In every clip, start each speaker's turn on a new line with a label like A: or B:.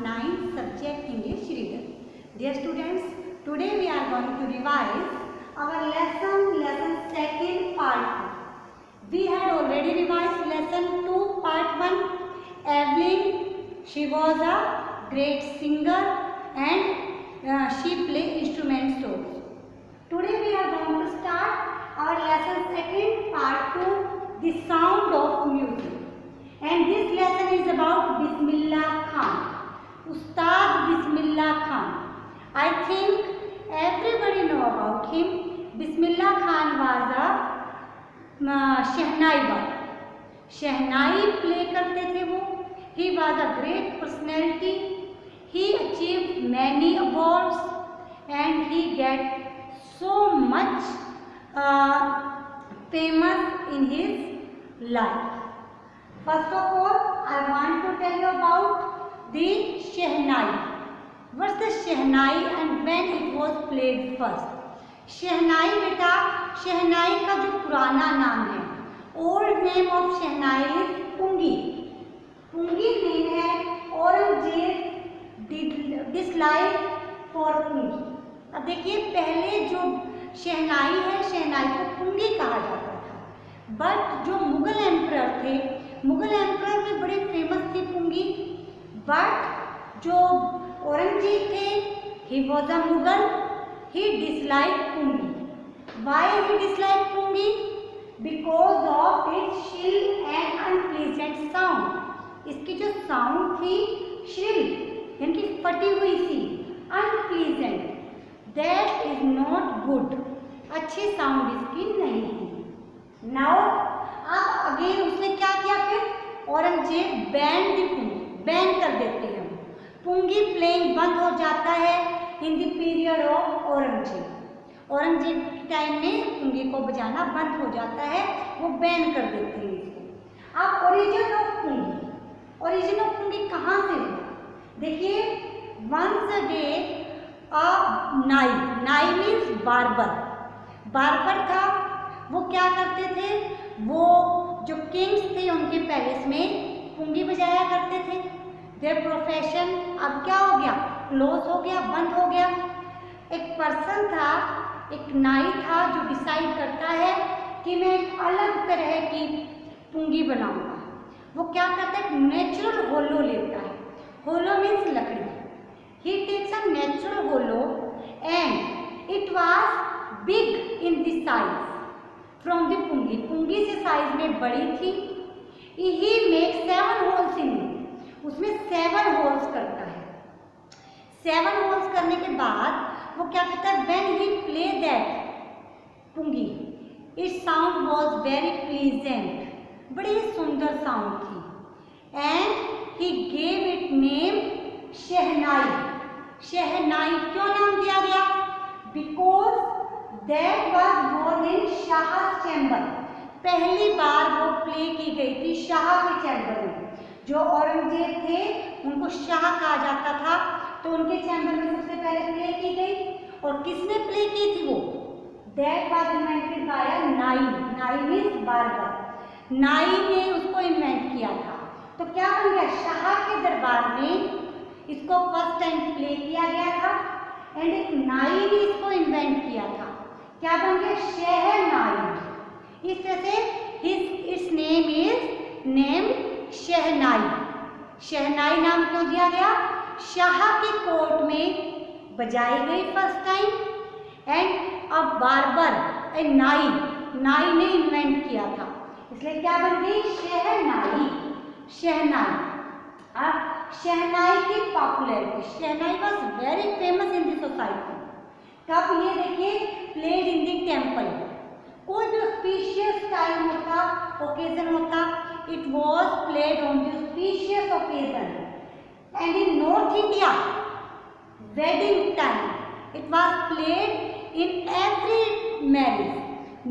A: 9 subject English reader. Dear students, today we are going to revise our lesson second part 2. We had already revised lesson 2 part 1. Evelyn, she was a great singer and she played instruments also. Today we are going to start our lesson second part 2, the sound of music. And this lesson is about Bismillah Khan, Ustad Bismillah Khan. I think everybody know about him. Bismillah Khan was a shehnai. Shehnai play करते थे वो. He was a great personality. He achieved many awards and he get so much famous in his life. First of all, I want to tell you about the shehnai. What's the shehnai and when it was played first? shehnai बेटा, shehnai का जो पुराना नाम है, old name of shehnai is pungi. pungi name है Aurangzeb dislike for pungi. अब देखिए पहले जो shehnai है, shehnai को pungi कहा जाता था. बट जो मुगल एम्परर थे, मुगल एम्परर में बड़े फेमस थी पुंगी. बट जो औरंगजेब थे, he was a Mughal, he dislike pungi. Why he dislike pungi? Because of its shrill and unpleasant sound. इसकी जो साउंड थी श्रिल यानी कि फटी हुई सी, unpleasant, that is not good. अच्छी साउंड इसकी नहीं थी. नाउ अब अगेन उसने क्या किया, फिर औरंगजेब बैन कर देते हैं. पुंगी प्लेइंग बंद हो जाता है in the period of Aurangzeb. Aurangzeb के टाइम में पुंगी को बजाना बंद हो जाता है, वो बैन कर देते हैं इसको. अब ओरिजिन ऑफ पुंगी कहाँ से हुआ? देखिए, वंस अ डे नाई मीन्स बार्बर था. वो क्या करते थे, वो जो किंग्स थे उनके पैलेस में पुंगी बजाया करते थे. देयर प्रोफेशन अब क्या हो गया, क्लोज हो गया, बंद हो गया. एक पर्सन था, एक नाई था जो डिसाइड करता है कि मैं एक अलग तरह की पुंगी बनाऊंगा. वो क्या करता है, नेचुरल होलो लेता है. होलो मीन्स लकड़ी. He takes a natural hollow and it was big in the size from the pungi. पुंगी से साइज में बड़ी थी. He make 7 holes in it. उसमें 7 होल्स करता है. 7 होल्स करने के बाद वो क्या कहता है, when he play that pungi, it sound was very pleasant. बड़ी सुंदर साउंड थी. And he gave it name shehnai. शेहनाई क्यों नाम दिया गया? Because that was born in Shah chamber. पहली बार वो प्ले की गई थी शाह के चैम्बर में. जो औरंगजेब थे उनको शाह कहा जाता था, तो उनके चैम्बर में सबसे पहले प्ले की गई. और किसने प्ले की थी वो? दैट वाज इन्वेंटेड बाय अ नाई मीन्स बार्बर. नाई ने उसको इन्वेंट किया था. तो क्या बन गया, शाह के दरबार में इसको फर्स्ट टाइम प्ले किया गया था एंड एक नाई ने इसको इन्वेंट किया था. क्या बन गया, शेहनाई. इस तरह से इट्स नेम इज नेम्ड शेहनाई. शेहनाई नाम क्यों दिया गया? शाह के कोर्ट में बजाई गई फर्स्ट टाइम एंड अब बार्बर नाई ने इन्वेंट किया था, इसलिए क्या बन गई, शेहनाई. अब शेहनाई की popularity, shehnai was very famous in the society. कब? ये देखिए, प्लेड इन द टेम्पल. कोई भी ऑस्पिशियस टाइम होता, ओकेजन होता, it was played on the auspicious occasion. And in north India, wedding time, it was played in every marriage.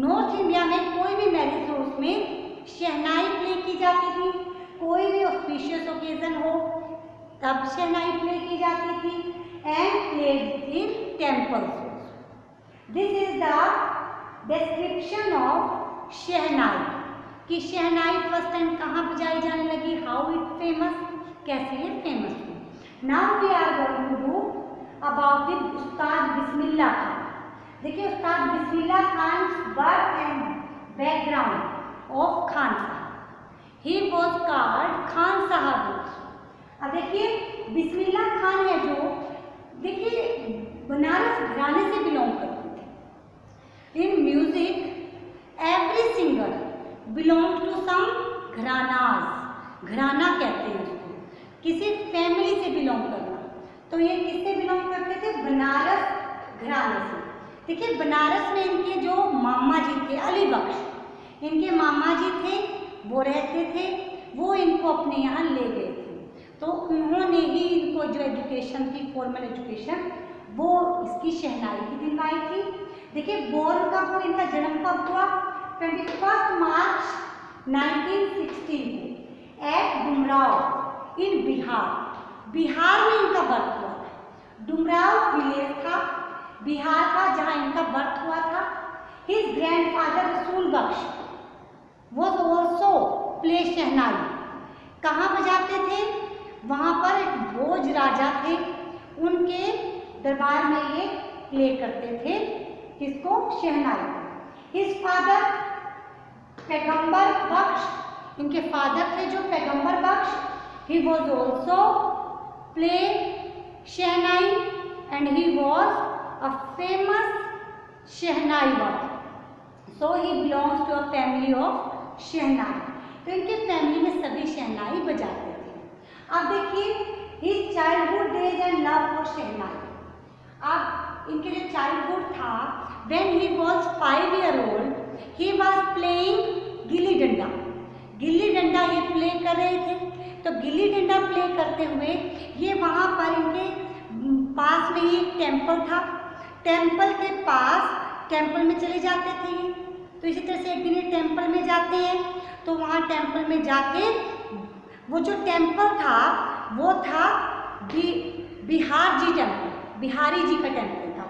A: North India में कोई भी मैरिज हो उसमें शेहनाई प्ले की जाती थी. कोई भी ऑस्पिशियस ओकेजन हो तब शेहनाई प्ले की जाती थी. And played in temples. This is the description of shehnai. कि शहनाई फर्स्ट टाइम कहाँ बजाई जाने लगी, हाउ इट फेमस, कैसे ये फेमस हुई. Now we are going to do about the Ustad Bismillah Khan. देखिए Ustad Bismillah Khan birth and background of Khan Sahab. He was called Khan साहब। अब देखिए बिस्मिल्लाह खान है जो, देखिए बनारस घराने से बिलोंग करते थे। In music every singer belong to some gharanas, घराना कहते हैं उसको, किसी फैमिली से बिलोंग करना। तो ये किससे बिलोंग करते थे? बनारस घराने से। देखिए बनारस में इनके जो मामा जी थे अली बख्श, इनके मामा जी थे, वो रहते थे, वो इनको अपने यहाँ ले गए थे। तो उन्होंने ही इनको जो एजुकेशन थी, फॉर्मल एजुकेशन, वो इसकी शहनाई की दिलवाई थी। देखिए बोर्न कब हुआ, इनका जन्म कब हुआ? 21 मार्च 1916 को एट डुमराव इन बिहार। बिहार में इनका बर्थ हुआ था। डुमराव विलेज था बिहार का, जहाँ इनका बर्थ हुआ था। हिज ग्रैंडफादर रसूल बख्श वॉज ऑल्सो प्ले शहनाई। कहाँ बजाते थे? वहाँ पर एक भोज राजा थे, उनके दरबार में ये प्ले करते थे। किसको? शहनाई। हिज फादर पैगंबर बख्श, इनके फादर थे जो Paigambar Bakhsh, he was also play shehnai and he was a famous shehnai वर। So he belongs to a family of shehnai. तो इनके फैमिली में सभी शहनाई बजाते थे। अब देखिए his childhood days and love for shehnai. अब इनके जो चाइल्डहुड था, when he was 5 year old, he was playing gilli danda. Gilli danda ये प्ले कर रहे थे। तो गिल्ली डंडा प्ले करते हुए ये वहाँ पर इनके पास में ही एक टेम्पल था। टेम्पल के पास, टेम्पल में चले जाते थे ये। तो इसी तरह से एक दिन ये टेम्पल में जाते हैं, तो वहाँ टेम्पल में जाके वो जो टेम्पल था वो था बिहार जी टेम्पल, बिहारी जी का टेम्पल था,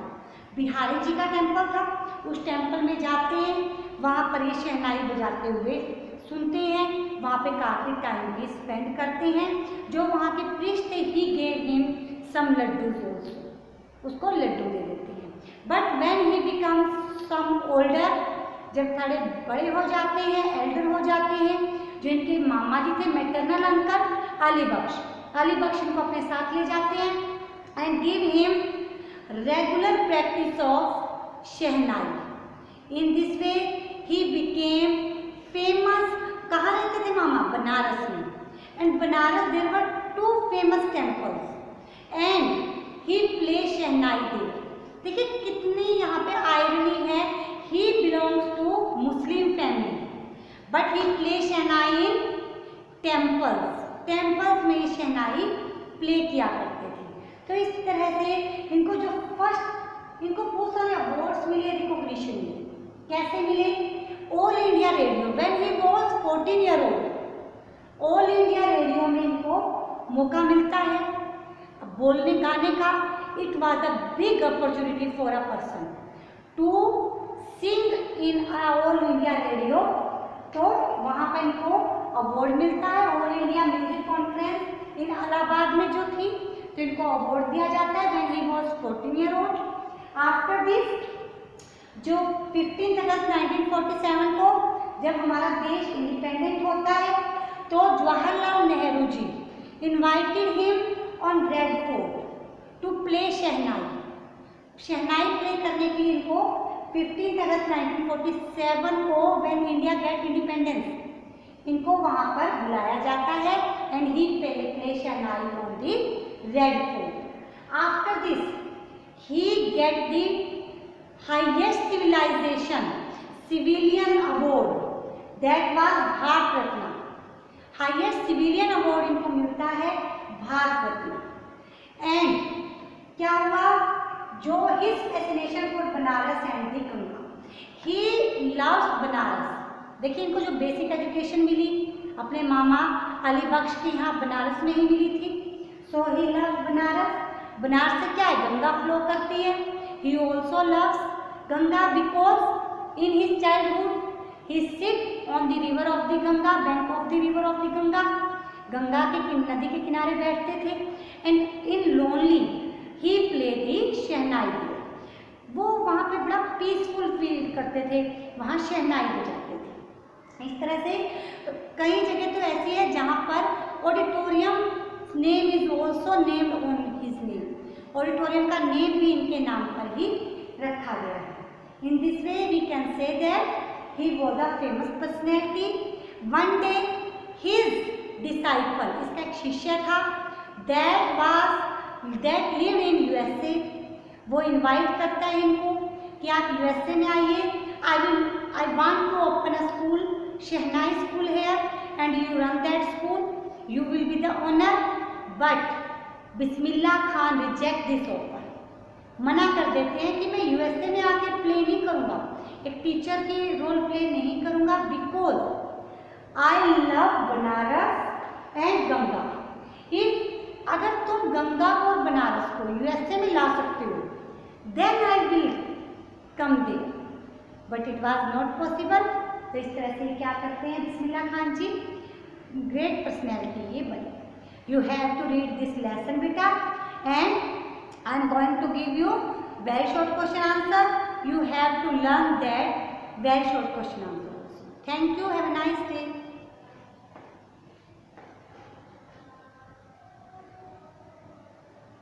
A: बिहारी जी का टेम्पल था। उस टेम्पल में जाते हैं, वहाँ पर ये शहनाई बजाते हुए सुनते हैं, वहाँ पे काफ़ी टाइम भी स्पेंड करते हैं। जो वहाँ के प्रीस्ट थे, he gave him some laddu, उसको लड्डू दे देते हैं। But when he becomes some older, जब थोड़े बड़े हो जाते हैं, एल्डर हो जाते हैं, जो इनके मामा जी थे मैटरनल अंकल अली बख्श इनको अपने साथ ले जाते हैं and give him regular practice of shehnai. In this way he became famous. कहाँ रहते थे मामा? बनारस में। And Banaras there were 2 famous temples and he play shehnai there. देखिए कितनी यहाँ पे आयरनी है। He belongs to Muslim family but he play shehnai in temples. Temples में ये शहनाई प्ले किया करते थे। तो इस तरह से इनको जो फर्स्ट, इनको बहुत सारे अवार्ड्स मिले, रिकॉग्निशन मिले। कैसे मिले? All India radio, when he was 14 year old, all India radio में इनको मौका मिलता है बोलने गाने का। It was a big opportunity for a person to sing in all India radio. तो वहाँ पर इनको अवार्ड मिलता है। All India music conference in Allahabad में जो थी, तो इनको अवार्ड दिया जाता है when he was 14 year old. After this, जो 15 अगस्त 1947 को जब हमारा देश इंडिपेंडेंट होता है, तो Jawaharlal Nehru ji invited him on Red Fort to play shehnai. शहनाई प्ले करने के लिए इनको 15 अगस्त 1947 को व्हेन इंडिया गेट इंडिपेंडेंस, इनको वहाँ पर बुलाया जाता है and he play shehnai on the red fort. After this he get the highest civilian award, that was Bharat Ratna. Highest civilian award इनको मिलता है भारत रत्न। एंड क्या हुआ? जो his fascination for Banaras and the Ganga, he loves Banaras. देखिए इनको जो बेसिक एजुकेशन मिली अपने मामा अली बख्श के यहाँ बनारस में ही मिली थी। So he loves Banaras. Banaras से क्या है? गंगा फ्लो करती है। He also loves Ganga because in his childhood he sit on the river of the Ganga, bank of the river of the Ganga, Ganga के नदी के किनारे बैठते थे। And in lonely he play the shehnai. वो वहाँ पे बड़ा पीसफुल फील करते थे, वहाँ शहनाई बजाते थे। इस तरह से कई जगह तो ऐसी है जहाँ पर auditorium name is also named on his name, auditorium का नेम भी इनके नाम पर ही रखा गया है। In this way we can say that he was a famous personality. One day his disciple, इसका एक शिष्य था, दैट लिव इन यूएसए, वो इनवाइट करता है इनको कि आप यूएसए में आइए, I want to open a school, shehnai school here, and you run that school, you will be the owner. But Bismillah Khan reject this offer, मना कर देते हैं कि मैं यूएसए में आके प्ले नहीं करूँगा, एक टीचर की रोल प्ले नहीं करूँगा, because I love Banaras and Ganga. If अगर तुम गंगा और बनारस को यूएसए में ला सकते हो, then I will come there, but it was not possible. तो इस तरह से क्या करते हैं बिस्मिल्लाह खान जी, ग्रेट पर्सनैलिटी ये बने। You have to read this lesson beta, and I am going to give you very short question answer. You have to learn that very short question answer also. Thank you. Have a nice day.